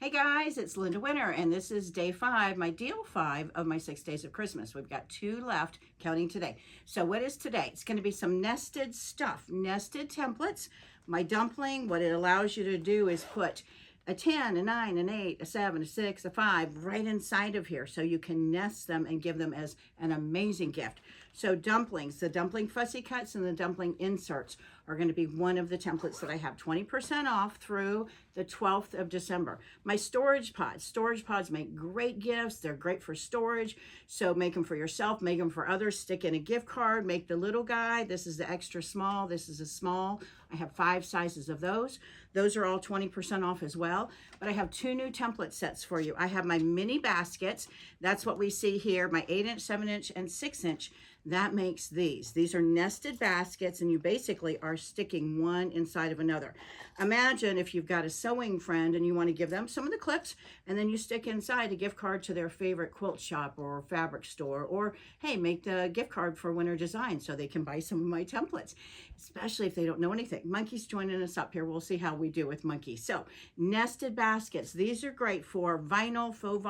Hey guys, it's Linda Winter, and this is day 5, my deal 5 of my 6 days of Christmas. We've got 2 left, counting today. So what is today? It's going to be some nested stuff, nested templates. My dumpling, what it allows you to do is put a 10, a 9, an 8, a 7, a 6, a 5 right inside of here, so you can nest them and give them as an amazing gift. So dumplings, the dumpling fussy cuts and the dumpling inserts are going to be one of the templates that I have 20% off through the 12th of December. My storage pods make great gifts. They're great for storage. So make them for yourself, make them for others, stick in a gift card, make the little guy. This is the extra small, this is a small. I have 5 sizes of those. Those are all 20% off as well. But I have 2 new template sets for you. I have my mini baskets. That's what we see here, my 8-inch, 7-inch, and 6-inch. That makes these. These are nested baskets, and you basically are sticking one inside of another. Imagine if you've got a sewing friend and you want to give them some of the clips, and then you stick inside a gift card to their favorite quilt shop or fabric store, or hey, make the gift card for Winter Design so they can buy some of my templates, especially if they don't know anything. Monkey's joining us up here. We'll see how we do with Monkey. So nested baskets. These are great for vinyl, faux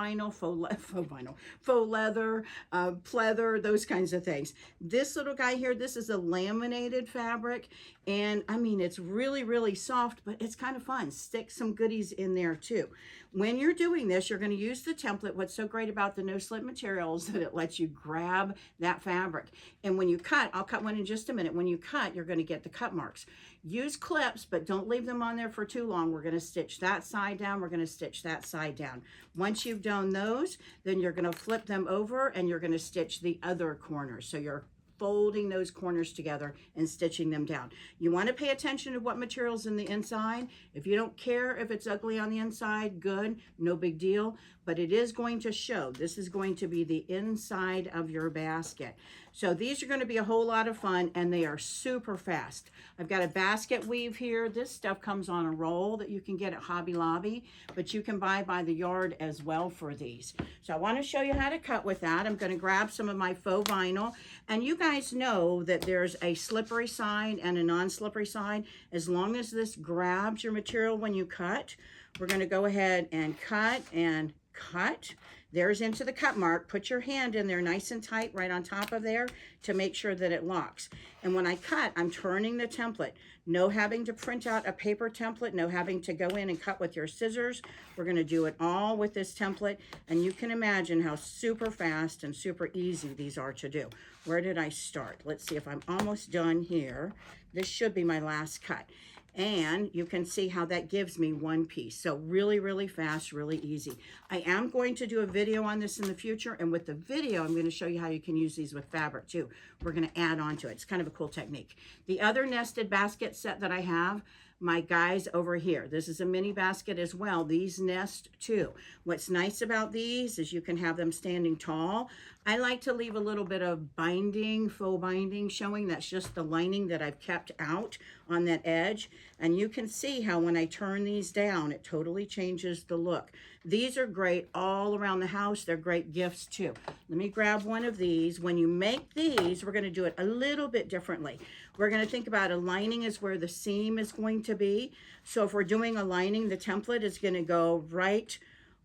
leather, pleather, those kinds of things. This little guy here, this is a laminated fabric, and I mean, it's really, really soft, but it's kind of fun. Stick some goodies in there too. When you're doing this, you're going to use the template. What's so great about the no slip material is that it lets you grab that fabric. And when you cut, I'll cut one in just a minute. When you cut, you're going to get the cut marks. Use clips, but don't leave them on there for too long. We're going to stitch that side down. We're going to stitch that side down. Once you've done those, then you're going to flip them over and you're going to stitch the other corners. So you're folding those corners together and stitching them down. You want to pay attention to what material's in the inside. If you don't care if it's ugly on the inside, good, no big deal, but it is going to show. This is going to be the inside of your basket. So these are going to be a whole lot of fun, and they are super fast. I've got a basket weave here. This stuff comes on a roll that you can get at Hobby Lobby, but you can buy by the yard as well for these. So I want to show you how to cut with that. I'm going to grab some of my faux vinyl, and you guys know that there's a slippery side and a non-slippery side. As long as this grabs your material when you cut, we're going to go ahead and cut and cut. There's into the cut mark. Put your hand in there nice and tight right on top of there to make sure that it locks. And when I cut, I'm turning the template. No having to print out a paper template, no having to go in and cut with your scissors. We're going to do it all with this template, and you can imagine how super fast and super easy these are to do. Where did I start? Let's see if I'm almost done here. This should be my last cut. And you can see how that gives me one piece. So really, really fast, really easy. I am going to do a video on this in the future, and with the video, I'm going to show you how you can use these with fabric too. We're going to add on to it. It's kind of a cool technique. The other nested basket set that I have, my guys over here, this is a mini basket as well. These nest too. What's nice about these is you can have them standing tall. I like to leave a little bit of binding, faux binding showing. That's just the lining that I've kept out on that edge. And you can see how when I turn these down, it totally changes the look. These are great all around the house. They're great gifts too. Let me grab one of these. When you make these, we're going to do it a little bit differently. We're going to think about a lining is where the seam is going to be. So if we're doing a lining, the template is going to go right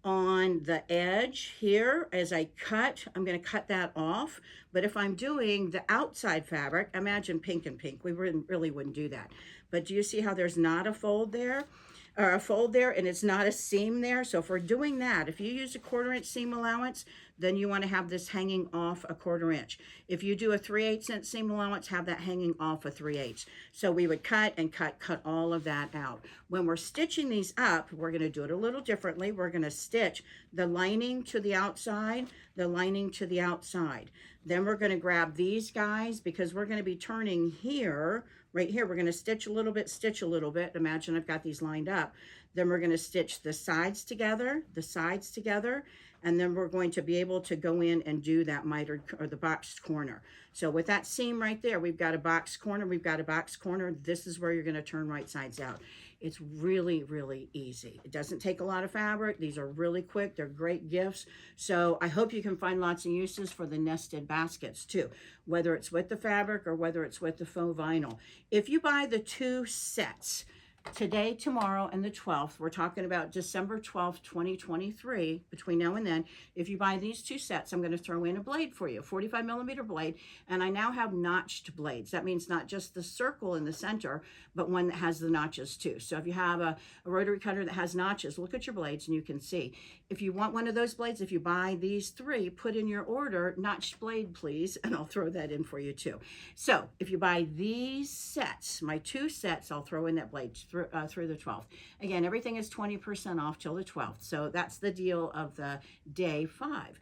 on the edge here. As I cut, I'm going to cut that off. But if I'm doing the outside fabric, imagine pink and pink. We really wouldn't do that. But do you see how there's not a fold there? Or a fold there, and it's not a seam there. So if we're doing that, if you use a 1/4 inch seam allowance, then you want to have this hanging off a 1/4 inch. If you do a 3/8 inch seam allowance, have that hanging off a 3/8. So we would cut and cut all of that out. When we're stitching these up, we're going to do it a little differently. We're going to stitch the lining to the outside, the lining to the outside. Then we're going to grab these guys because we're going to be turning here, right here. We're going to stitch a little bit, stitch a little bit. Imagine I've got these lined up. Then we're going to stitch the sides together, and then we're going to be able to go in and do that mitered or the boxed corner. So with that seam right there, we've got a box corner, we've got a box corner. This is where you're going to turn right sides out. It's really, really easy. It doesn't take a lot of fabric. These are really quick. They're great gifts. So I hope you can find lots of uses for the nested baskets too, whether it's with the fabric or whether it's with the faux vinyl. If you buy the 2 sets, today, tomorrow, and the 12th. We're talking about December 12th, 2023. Between now and then, if you buy these two sets, I'm going to throw in a blade for you, 45 millimeter blade. And I now have notched blades. That means not just the circle in the center, but one that has the notches too. So if you have a rotary cutter that has notches, look at your blades and you can see. If you want one of those blades, if you buy these three, put in your order, notched blade, please, and I'll throw that in for you too. So if you buy these sets, my two sets, I'll throw in that blade through the 12th. Again, everything is 20% off till the 12th. So that's the deal of the day 5.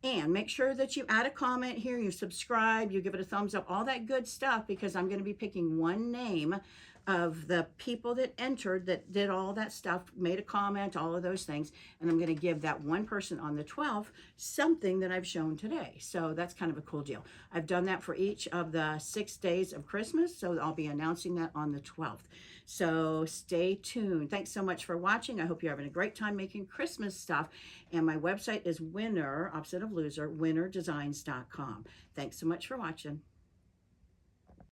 And make sure that you add a comment here, you subscribe, you give it a thumbs up, all that good stuff, because I'm going to be picking one name of the people that entered, that did all that stuff, made a comment, all of those things, and I'm going to give that one person on the 12th something that I've shown today. So that's kind of a cool deal. I've done that for each of the 6 days of Christmas, so I'll be announcing that on the 12th. So stay tuned. Thanks so much for watching. I hope you're having a great time making Christmas stuff. And my website is winner, opposite of loser, winnerdesigns.com. Thanks so much for watching.